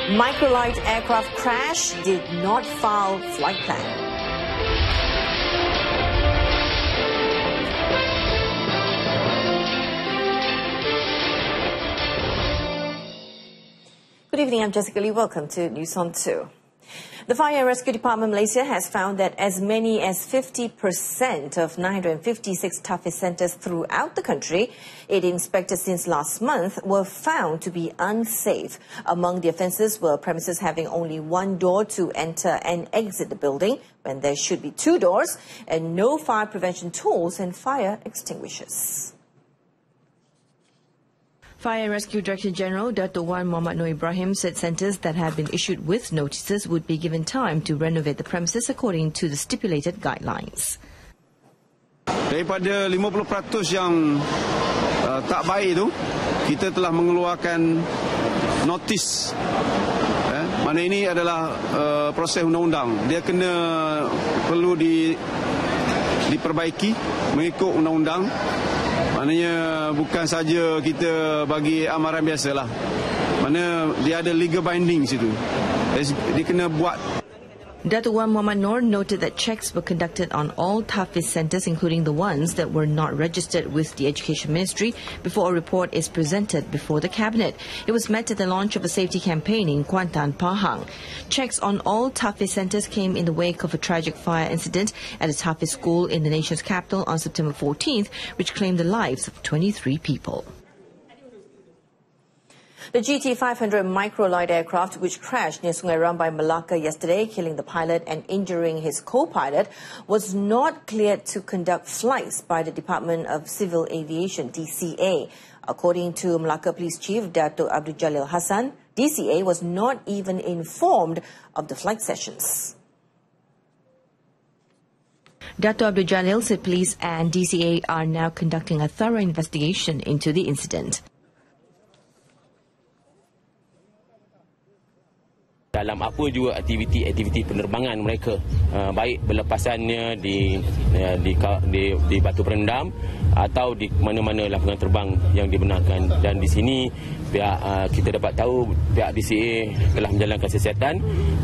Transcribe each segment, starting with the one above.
Microlight aircraft crash did not file flight plan. Good evening, I'm Jessica Lee. Welcome to News on 2. The Fire and Rescue Department Malaysia has found that as many as 50% of 956 TAFIS centres throughout the country, it inspected since last month, were found to be unsafe. Among the offences were premises having only one door to enter and exit the building, when there should be two doors, and no fire prevention tools and fire extinguishers. Fire and Rescue Director General Dato' Wan Muhammad Noor Ibrahim said centres that have been issued with notices would be given time to renovate the premises according to the stipulated guidelines. Daripada 50% yang tak baik itu, kita telah mengeluarkan notis. Mana ini adalah proses undang-undang. Dia perlu diperbaiki mengikut undang-undang. Maknanya bukan saja kita bagi amaran biasalah. Mana dia ada legal binding situ. Dia kena buat. Dato' Wan Muhammad Noor noted that checks were conducted on all TAFIS centres, including the ones that were not registered with the Education Ministry, before a report is presented before the Cabinet. It was met at the launch of a safety campaign in Kuantan, Pahang. Checks on all TAFIS centres came in the wake of a tragic fire incident at a TAFIS school in the nation's capital on September 14th, which claimed the lives of 23 people. The GT500 microlight aircraft, which crashed near Sungai Rambai, Melaka yesterday, killing the pilot and injuring his co-pilot, was not cleared to conduct flights by the Department of Civil Aviation, DCA. According to Melaka Police Chief Dato' Abdul Jalil Hassan, DCA was not even informed of the flight sessions. Dato' Abdul Jalil said police and DCA are now conducting a thorough investigation into the incident. Dalam apa juga aktiviti penerbangan mereka, baik berlepasannya di batu perendam atau di mana-mana lampungan terbang yang dibenarkan. Dan di sini kita dapat tahu pihak DCA telah menjalankan siasatan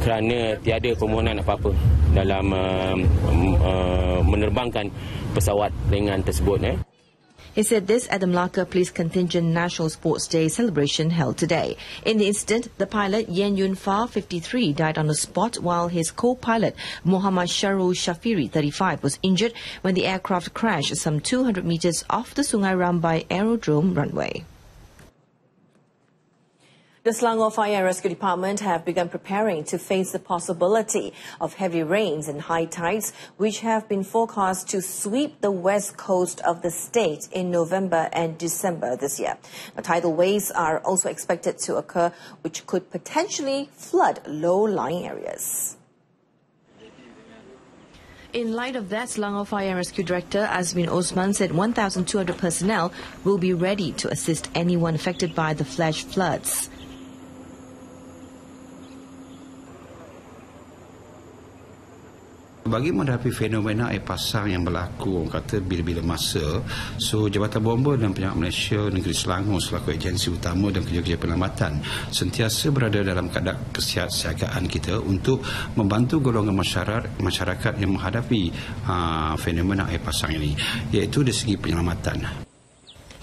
kerana tiada permohonan apa-apa dalam menerbangkan pesawat ringan tersebut. He said this at the Melaka Police Contingent National Sports Day celebration held today. In the incident, the pilot Yen Yun Fa, 53, died on the spot, while his co-pilot Muhammad Sharul Shafiri, 35, was injured when the aircraft crashed some 200 meters off the Sungai Rambai Aerodrome runway. The Selangor Fire and Rescue Department have begun preparing to face the possibility of heavy rains and high tides, which have been forecast to sweep the west coast of the state in November and December this year. Now, tidal waves are also expected to occur, which could potentially flood low-lying areas. In light of that, Selangor Fire and Rescue Director Azmin Osman said 1,200 personnel will be ready to assist anyone affected by the flash floods. Bagi menghadapi fenomena air pasang yang berlaku, orang kata bila-bila masa, so Jabatan Bomba dan Penyelamat Malaysia Negeri Selangor selaku agensi utama dan kerja-kerja penyelamatan sentiasa berada dalam keadaan kesiapsiagaan kita untuk membantu golongan masyarakat yang menghadapi fenomena air pasang ini, iaitu dari segi penyelamatan.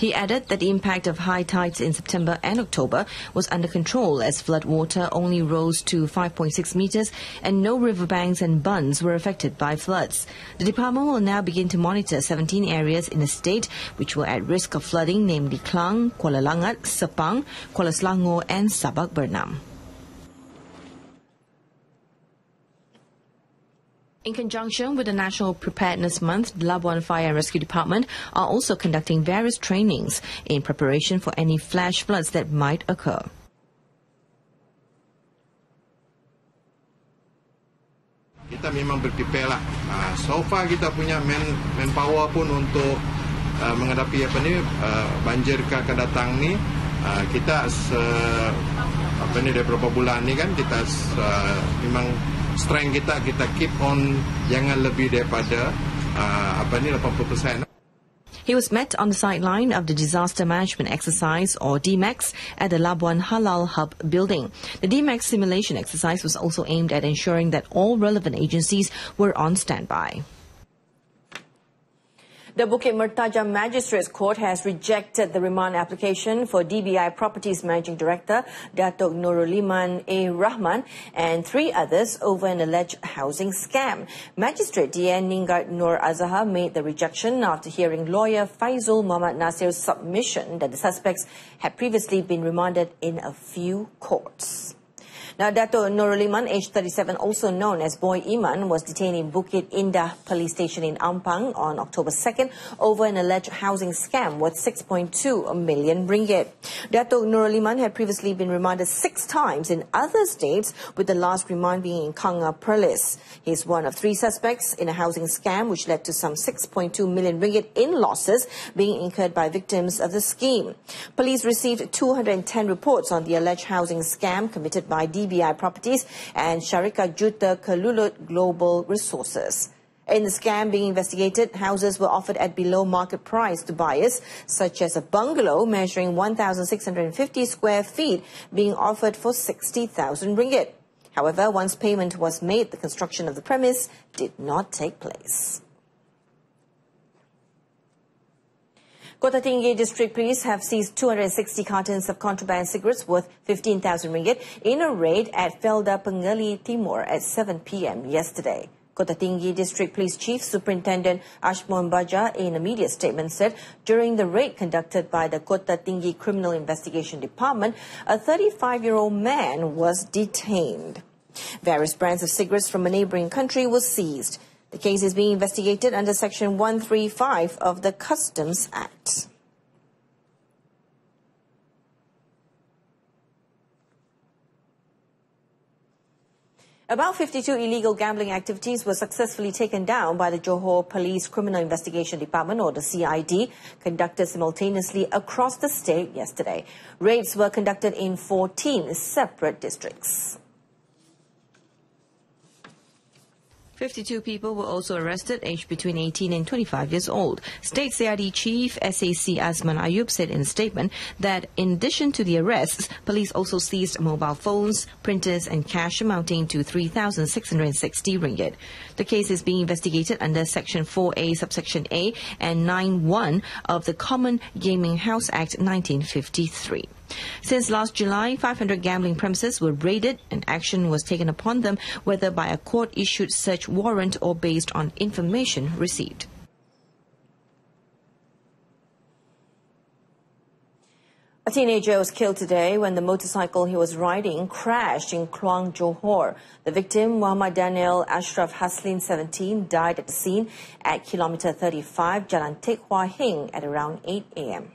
He added that the impact of high tides in September and October was under control as flood water only rose to 5.6 meters and no riverbanks and bunds were affected by floods. The department will now begin to monitor 17 areas in the state which were at risk of flooding, namely Klang, Kuala Langat, Sepang, Kuala Selangor and Sabak Bernam. In conjunction with the National Preparedness Month, the Labuan Fire and Rescue Department are also conducting various trainings in preparation for any flash floods that might occur. Kita memang berprepare lah. So far kita punya manpower pun untuk menghadapi banjir yang akan datang ni. Kita dari beberapa bulan ni kan kita memang strength kita keep on jangan lebih daripada 80%. He was met on the sideline of the Disaster Management Exercise, or DMAX, at the Labuan Halal Hub building. The DMAX simulation exercise was also aimed at ensuring that all relevant agencies were on standby. The Bukit Mertajam Magistrates Court has rejected the remand application for DBI Properties Managing Director Datuk Nurul Iman A. Rahman and 3 others over an alleged housing scam. Magistrate D.N. Ningrat Nur Azhar made the rejection after hearing lawyer Faizul Muhammad Nasir's submission that the suspects had previously been remanded in a few courts. Now, Dato' Nurul Iman, aged 37, also known as Boy Iman, was detained in Bukit Indah Police Station in Ampang on October 2nd over an alleged housing scam worth 6.2 million ringgit. Dato' Nurul Iman had previously been remanded 6 times in other states, with the last remand being in Kanga Perlis. He is one of 3 suspects in a housing scam which led to some 6.2 million ringgit in losses being incurred by victims of the scheme. Police received 210 reports on the alleged housing scam committed by DBI Properties and Sharika Juta Kelulut Global Resources. In the scam being investigated, houses were offered at below market price to buyers, such as a bungalow measuring 1,650 square feet being offered for 60,000 ringgit. However, once payment was made, the construction of the premise did not take place. Kota Tinggi District Police have seized 260 cartons of contraband cigarettes worth 15,000 ringgit in a raid at Felda Pengali Timur at 7 p.m. yesterday. Kota Tinggi District Police Chief Superintendent Ashmon Baja, in a media statement, said during the raid conducted by the Kota Tinggi Criminal Investigation Department, a 35-year-old man was detained. Various brands of cigarettes from a neighbouring country were seized. The case is being investigated under Section 135 of the Customs Act. About 52 illegal gambling activities were successfully taken down by the Johor Police Criminal Investigation Department, or the CID, conducted simultaneously across the state yesterday. Raids were conducted in 14 separate districts. 52 people were also arrested, aged between 18 and 25 years old. State CID Chief SAC Azman Ayub said in a statement that in addition to the arrests, police also seized mobile phones, printers and cash amounting to 3,660 ringgit. The case is being investigated under Section 4A, subsection A and 9(1) of the Common Gaming House Act 1953. Since last July, 500 gambling premises were raided and action was taken upon them, whether by a court-issued search warrant or based on information received. A teenager was killed today when the motorcycle he was riding crashed in Kluang, Johor. The victim, Muhammad Daniel Ashraf Haslin, 17, died at the scene at kilometre 35, Jalan Teck Hua Hing at around 8 a.m.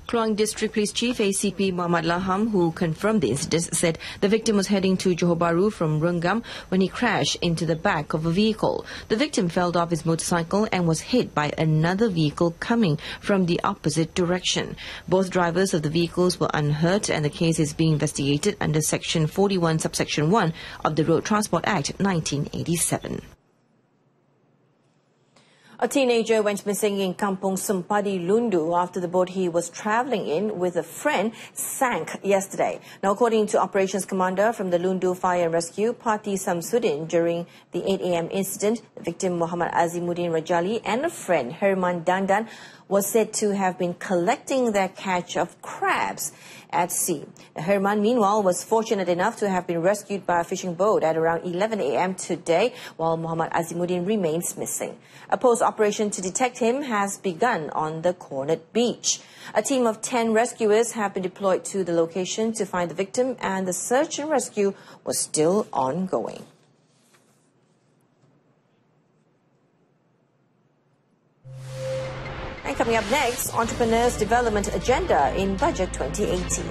Kluang District Police Chief ACP Muhammad Laham, who confirmed the incident, said the victim was heading to Johor Bahru from Rengam when he crashed into the back of a vehicle. The victim fell off his motorcycle and was hit by another vehicle coming from the opposite direction. Both drivers of the vehicles were unhurt and the case is being investigated under Section 41, subsection 1 of the Road Transport Act 1987. A teenager went missing in Kampung Sempadi, Lundu, after the boat he was travelling in with a friend sank yesterday. Now, according to Operations Commander from the Lundu Fire and Rescue, Pati Samsudin, during the 8 a.m. incident, the victim Muhammad Azimuddin Rajali and a friend Herman Dandan was said to have been collecting their catch of crabs at sea. Herman, meanwhile, was fortunate enough to have been rescued by a fishing boat at around 11 a.m. today, while Muhammad Azimuddin remains missing. A post-operation to detect him has begun on the cornered beach. A team of 10 rescuers have been deployed to the location to find the victim, and the search and rescue was still ongoing. And coming up next, Entrepreneurs' Development Agenda in Budget 2018.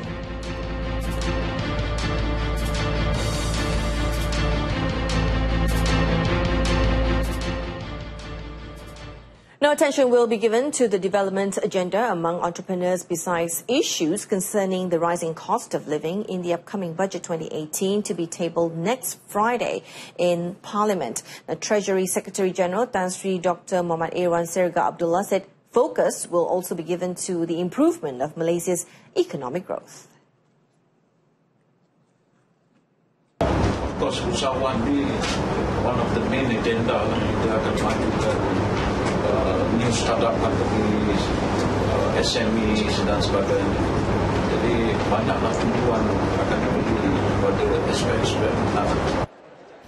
No attention will be given to the development agenda among entrepreneurs besides issues concerning the rising cost of living in the upcoming Budget 2018 to be tabled next Friday in Parliament. The Treasury Secretary General Tan Sri Dr. Muhammad Irwan Serga Abdullah said focus will also be given to the improvement of Malaysia's economic growth. Of course, usahawan ni one of the main agenda kita akan majukan new startup companies, SMEs dan sebagainya. Jadi banyaklah tujuan akan diberi pada aspek-aspek utama.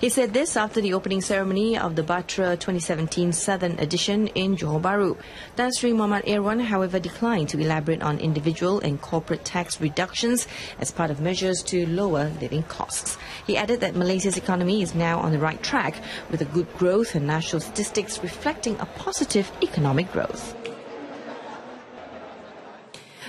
He said this after the opening ceremony of the Batra 2017 Southern Edition in Johor Bahru. Tan Sri Muhammad Irwan, however, declined to elaborate on individual and corporate tax reductions as part of measures to lower living costs. He added that Malaysia's economy is now on the right track, with a good growth and national statistics reflecting a positive economic growth.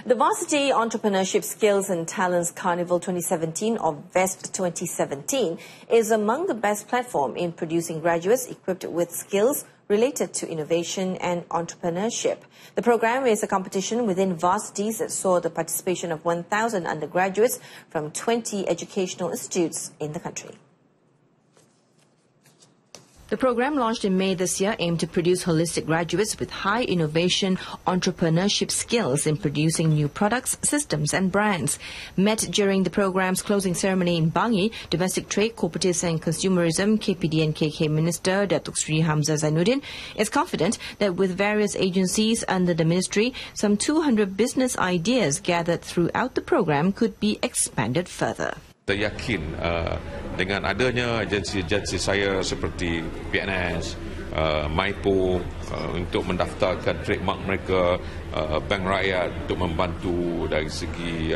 The Varsity Entrepreneurship Skills and Talents Carnival 2017, or VEST 2017, is among the best platform in producing graduates equipped with skills related to innovation and entrepreneurship. The program is a competition within varsities that saw the participation of 1,000 undergraduates from 20 educational institutes in the country. The program, launched in May this year, aimed to produce holistic graduates with high innovation entrepreneurship skills in producing new products, systems and brands. Met during the program's closing ceremony in Bangi, Domestic Trade, Cooperatives and Consumerism KPDN-KK Minister Datuk Sri Hamzah Zainuddin is confident that with various agencies under the ministry, some 200 business ideas gathered throughout the program could be expanded further. Saya yakin dengan adanya agensi-agensi saya seperti PNS, Maipo untuk mendaftarkan trademark mereka, Bank Rakyat untuk membantu dari segi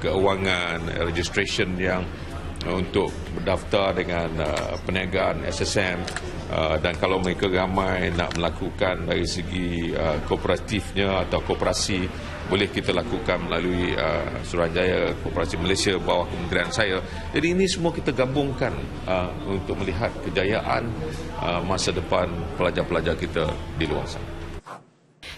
keuangan, registration yang untuk berdaftar dengan perniagaan SSM, dan kalau mereka ramai nak melakukan dari segi kooperatifnya atau koperasi, boleh kita lakukan melalui Suruhanjaya Koperasi Malaysia bawah kementerian saya. Jadi ini semua kita gabungkan untuk melihat kejayaan masa depan pelajar-pelajar kita di luar sana.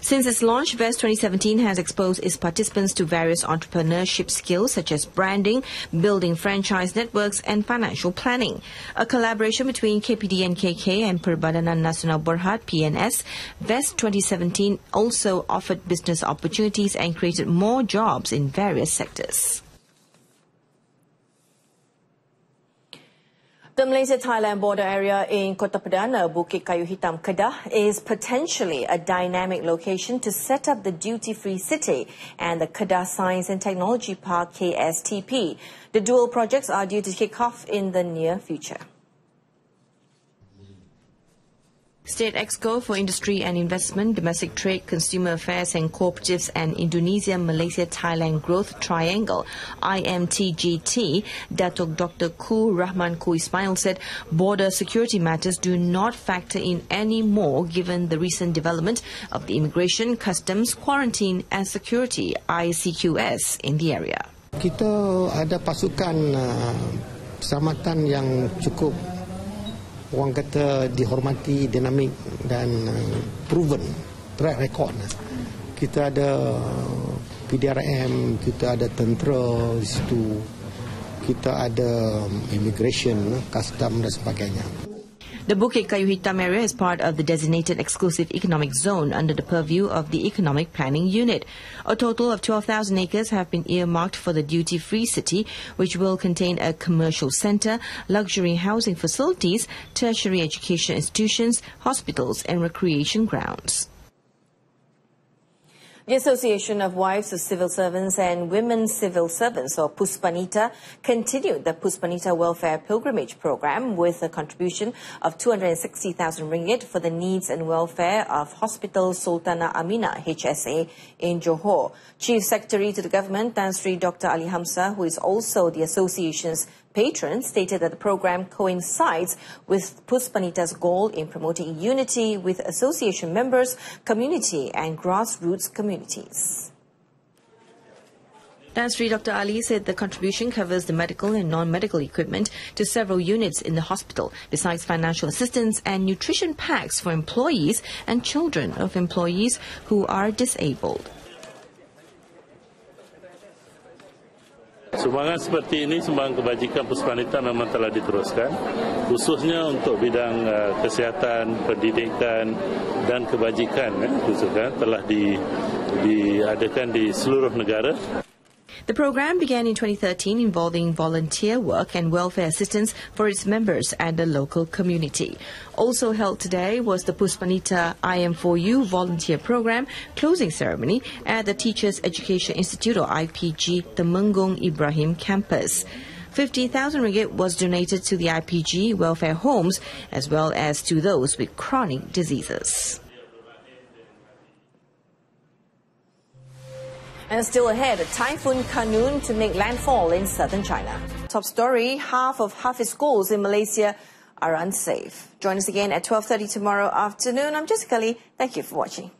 Since its launch, VEST 2017 has exposed its participants to various entrepreneurship skills such as branding, building franchise networks and financial planning. A collaboration between KPDN-KK and Perbadanan Nasional Berhad (PNS), VEST 2017 also offered business opportunities and created more jobs in various sectors. The Malaysia-Thailand border area in Kota Perdana, Bukit Kayu Hitam, Kedah, is potentially a dynamic location to set up the duty-free city and the Kedah Science and Technology Park KSTP. The dual projects are due to kick off in the near future. State Exco for Industry and Investment, Domestic Trade, Consumer Affairs and Cooperatives and Indonesia-Malaysia-Thailand Growth Triangle, IMTGT, Datuk Dr. Ku Rahman Ku Ismail said border security matters do not factor in any more given the recent development of the Immigration, Customs, Quarantine and Security ICQS in the area. Kita ada pasukan keselamatan yang cukup, orang kata dihormati, dinamik dan proven track record. Kita ada PDRM, kita ada tentera di situ, kita ada immigration, custom dan sebagainya. The Bukit Kayu Hitam area is part of the designated exclusive economic zone under the purview of the Economic Planning Unit. A total of 12,000 acres have been earmarked for the duty-free city, which will contain a commercial centre, luxury housing facilities, tertiary education institutions, hospitals and recreation grounds. The Association of Wives of Civil Servants and Women Civil Servants, or Puspanita, continued the Puspanita Welfare Pilgrimage Program with a contribution of 260,000 ringgit for the needs and welfare of Hospital Sultanah Aminah, HSA, in Johor. Chief Secretary to the Government, Tan Sri Dr. Ali Hamzah, who is also the association's patron, stated that the program coincides with Puspanita's goal in promoting unity with association members, community and grassroots communities. Tan Sri Dr. Ali said the contribution covers the medical and non-medical equipment to several units in the hospital, besides financial assistance and nutrition packs for employees and children of employees who are disabled. Sumbangan seperti ini, sumbangan kebajikan Puspanita memang telah diteruskan, khususnya untuk bidang kesihatan, pendidikan dan kebajikan, telah diadakan di seluruh negara. The program began in 2013, involving volunteer work and welfare assistance for its members and the local community. Also held today was the Puspanita IM4U volunteer program closing ceremony at the Teachers Education Institute, or IPG, Temenggung Ibrahim campus. 50,000 ringgit was donated to the IPG welfare homes as well as to those with chronic diseases. And still ahead, Typhoon Kanun to make landfall in southern China. Top story, half of Hafiz schools in Malaysia are unsafe. Join us again at 12:30 tomorrow afternoon. I'm Jessica Lee. Thank you for watching.